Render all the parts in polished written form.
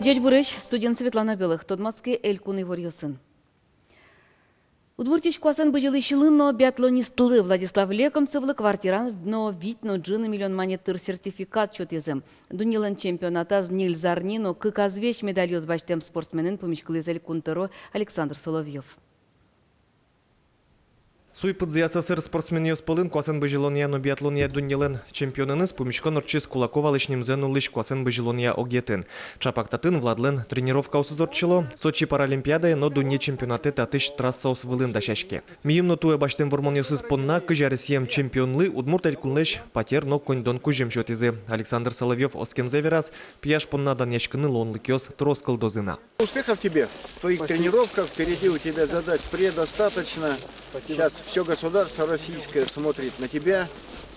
Дядь Бурыч, студент Светлана Белых, Тодмацкий Элькун Ивор сын. Удмуртич квасан быжилы но биатлонистлы Владислав Лекомцевлы квартира, но вид, но джины миллион монетыр сертификат чотезем. Дунилан чемпионата Ниль Зарнино, кыказвеч медалью с баштем спортсменен помещклызель кунтеро Александр Соловьев. Суйпыдзы СССР спортсмени оспылын квасан быжилония но биатлония Дунилан чемпионыныз помещкон орчис Кулакова лишнимзену лиш квасан быжилония огетен. Чапактатын Владлен тренировка усызорчило, Сочи паралимпиада, но Дуни чемпионаты татыш трасса освылын дашашке. Миим но туе баштен вормониосыз понна кыжарысием чемпионлы Удмурт элькунлеш потер но коньдон кужем счетизы. Александр Соловьев оскемзе вераз пияш понна данешканы лонлыкёс троскал дозына. Успехов тебе в твоих тренировках. Впереди у тебя задач предостаточно. Сейчас все государство российское смотрит на тебя.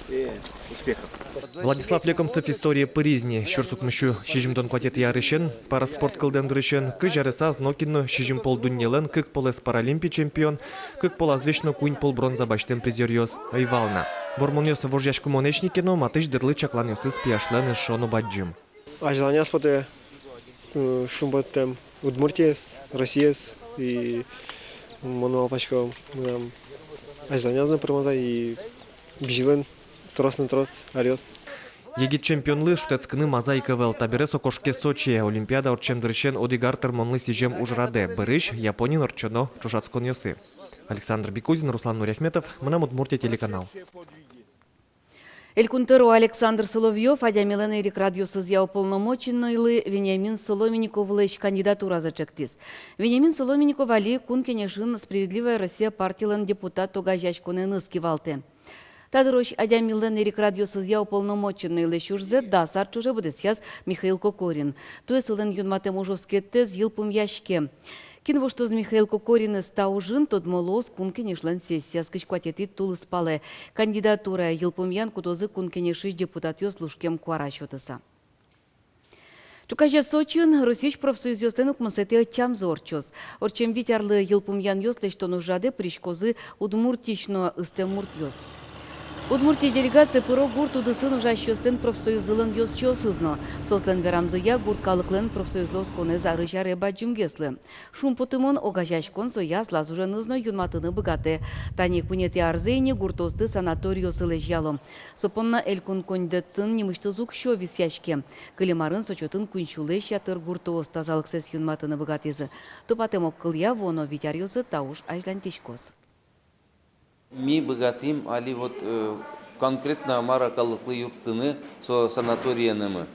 И успехов. Владислав Лекомцев история Паризни. Щурсук мышу шижимтон кватет ярышен, параспорт кылдендырышен, кыжарысаз нокинно шижим пол Дуннелен, кык пол эс паралимпий чемпион, кык пол азвечно кунь пол бронза баштем призерьёз Айвална. Вормонёс воржашку монешникино, матыш дырлы чакланёсы спияшлен шону баджим. А желание споте шумбатем Удмуртиес, Россиес и монопачком. А желание знаю промаза и бжилен трос на трос, алёс. Егит чемпионлы шутецкыны мозаика вел табере сокошке Сочи, Олимпиада орчемдырышен одигартер монлы сижем ужраде, бырыш Японин орчено чушацкон ёсы. Александр Бикузин, Руслан Нуряхметов, Мнам Удмуртия телеканал. Элькунтеру Александр Соловьев, Адя Милена Эрик радиосыз я уполномоченнойлы Вениамин Соломенников лыч кандидатура зачектис. Вениамин Соломенников али кун кенешин «Справедливая Россия» партиялан депутат тогажачконы ныскивалты. Тадыроч Адя Милена Эрик радиосыз я уполномоченнойлы шурзе да сарчуже будет сейчас Михаил Кокорин. Туес улен юнматем ужоскеттез елпум яшке. Кинво что з Михаил Кокорин стаужин, тот молос кункенешлен сессия с качкватети тул спале. Кандидатура елпумьян кутозы кункенешиш депутат ёслушкем куарашотыса. Чукаже Сочин, Русич профсоюз ёстенук мсете чамзорчос. Орчем витярлы елпумьян ёслеш то нужаде пришкозы удмуртично истемурт ёс. Удмуртия делегация пыро гурт удысын ужащостен профсоюзылын ёсчосызно. Сослен верамзыя гурт калыклен профсоюзлос коне зарыжаре баджимгеслы. Шум потымон огажашкон соя слазуженызно юнматыны быгате. Тани кунети арзейне гуртозды санаторио сылежялом. Сопонна элькун кондеттын немыштызук шо висяшке. Кылемарын сочотын кунчулеш ятыр гуртоз тазалыксес юнматыны быгатезы. Топатемок кылья воно витярьосы тауш ажлантишкос. Ми богатим, али вот конкретно маракалыклы юртыны со санаториянымы.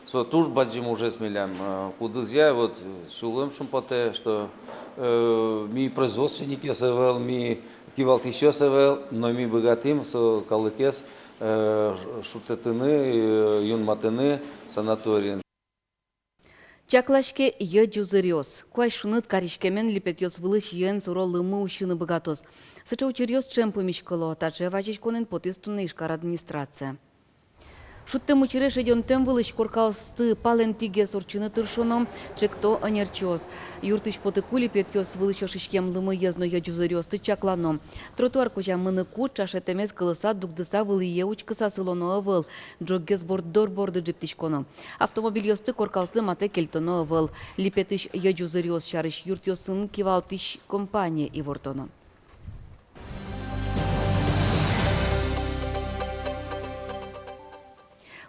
Со туж баджим уже смелям. Кудызя вот шулым шумпоте, что ми производственники севел, ми кивалтищё севел, но ми богатим со калыкес шутетыны, юнматыны санаториян. Чаклашке е джузырёс. Куай шуныт каришкемен липетёс вылыш йен суро лымы ущыны богатос. Сыча учерёс чем помещкало, таче вачич конен потестунна ишкар администрация. Шуттем учереш идён тем вылыш коркаусты палентиге сурчыны тыршоном, чекто анерчос. Юртыш потыку липетёс вылышёш ишкем лымы езно е джузырёс ты чаклано. Тротуар куча мыныку чашетемес кылыса дугдыса вылые учкыса сылоно авыл. Джоггес бордор борды джиптишконо. Автомобиль ёсты коркауслы мате кельтоно авыл. Липетыш е джузырёс шарыш юрт ёсын кивалтыш компания и вортоно.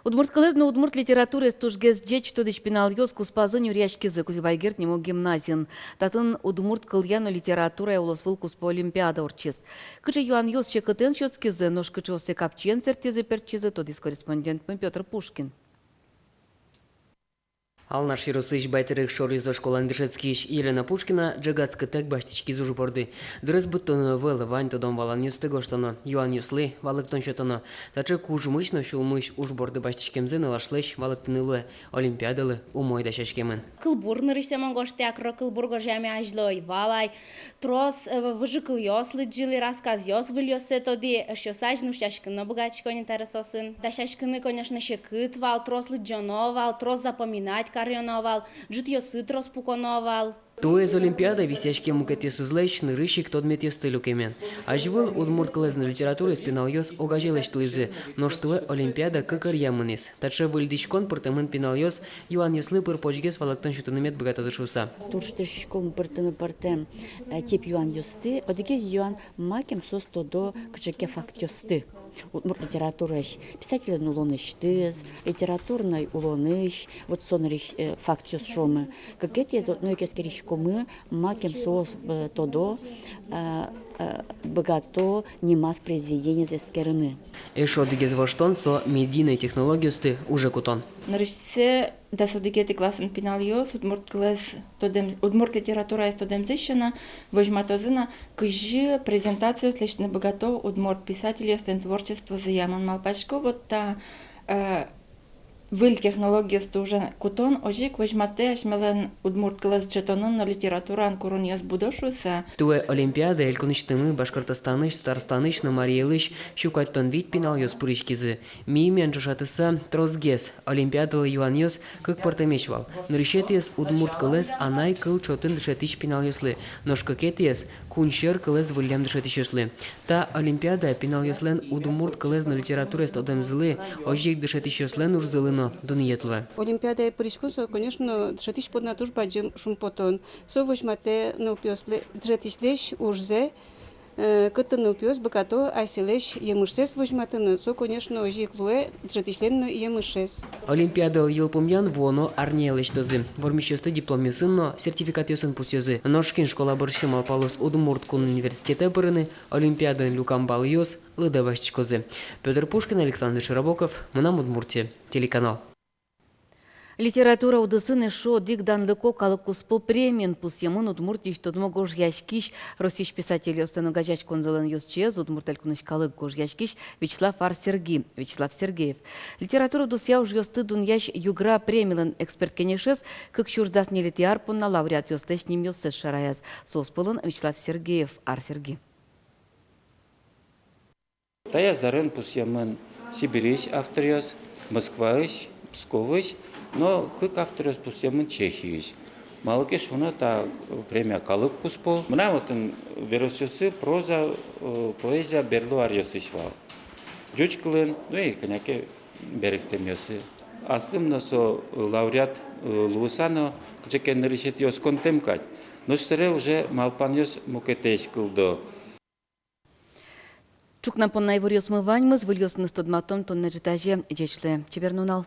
Удмурткалезно удмурт литература стужгез джеч тодыч пенал ёс куспазын юряшкизы кузибайгерт немо гимназин. Татын удмурт кыльяно литература улосвыл куспо олимпиада орчиз. Кычы юан ёс чекытен шёцкизы, нож кычы осе капчен сертизы перчизы, тодис корреспондент Петр Пушкин. Алнар широсыш байтерек шоризо школан дышецкиш Елена Пушкина джагацкы тек баштички зужу порды. Дрыз буттоны выл вань тодом валан юстыго штоно. Юан юслы валыктон шотоно. Тачы кужмышно шулмыш уж борды баштичкемзен лашлыш валыктынылы олимпиадалы умой дашашкемен. Кылбур нырышсемон гоштякро кылбур гожами ажлой валай. Трос выжикл ёслы джилы рассказ ёс вылёсе тоди шосаж нущашкыны богачкон интересосын. Дашашкыны, конечно, шекыт вал, трос лыджоно вал, трос запоминать карьоновал, джит ёсы трос пуконовал. То из Олимпиада висячки мукетес излечь нырыщик тот метесты люкемен. Ажвыл удмурт клезной литературы спинал йос огажелеч тлизы, но что Олимпиада как арьямынис. Таче выльдичкон портамен пинал йос, юан яслы пыр почгес валактон шутынымет богато душуса. Турштышком пыртыны пыртем тип юан юсты, одегез юан макем состо до кчеке факт юсты. Удмурт литератураш писателен улоныш тыз, литературный улоныш, вот сонриш факт юс шомы. Как эти из одной кескеришкомы макем сос тодо богато немас произведения за скерны. Эшо одегез ваштон со медийной технологиосты уже кутон. Нарышсе да судикети класын пиналиос, удмурт литература студемзищена, вожматозына, кыжи презентацию слишком богато удмурт писателей стен творчество заяман малпачко, вот та выль технология уже кутон, ожик вожмате ашмелен удмурт класс жетонын на литературан куруньяс будошуса. Туе Олимпиада элькунычтымы Башкортостаныш, Старстаныш, на Мариелыш, щукаттон вид пинал йос пуричкизы. Мимен жушатыса трозгес, Олимпиадалы юан йос как портамечвал. Нырышетиес удмурт класс анай кыл чотын дышетиш пинал йослы. Ношкакетиес куншер класс выльям дышетиш йослы. Та Олимпиада пинал йослен удмурт класс на литературе стодемзлы, ожик дышетиш йослен урзылы. Олимпиада прискусо, конечно, дшатиш под натуж баджим шумпотон. Со возьмате нупиосле дшатишлеш урзе, кыты нупиос бакато айселеш емышсес возьматыны. Со, конечно, ожиклуэ дшатишленно емышсес. Олимпиада елпумьян воно арнелеш тозы. Вормищесты диплом юсынно, сертификат юсын пустезы. Ношкин школа борщим алпалос удмурт кун университета бырыны, Олимпиада люкамбал йос, лыдавашчикозы. Петр Пушкин, Александр Широбоков, Мынам Удмуртия, телеканал. Литература удысын шо дигданлыко калыкуспо премиен пусьемын удмуртиш тодмо гож яшкиш росиш писатель остену гажач конзелен юсчез удмуртель куныш калык гож яшкиш Вячеслав Сергеев. Литература удысья уж ёсты дуньяш югра премиелен эксперт кенешес, как чурздас не литиарпунна лауреат ёстеш ним ёсес шараяз. Соспылын Вячеслав Сергеев, Сергей. Тая зарен пусьемын Сибирис авториос, Москваис, Псковис, но как авториос пусьемын Чехиис. Малыки шуна та премия калык куспо. Мына вот веросюсы проза, поэзия берлу арьосисвал. Жучклын, ну и коняки беректемёсы. Астымна со лауреат Луисано, кчеке наришет ёс контемкать. Но стере уже малпаньос мукетейс кылдо. Чукна понна ивор ёсмывань мыз выль ёсны стодматом тонне житаже жечле. Чебернунал.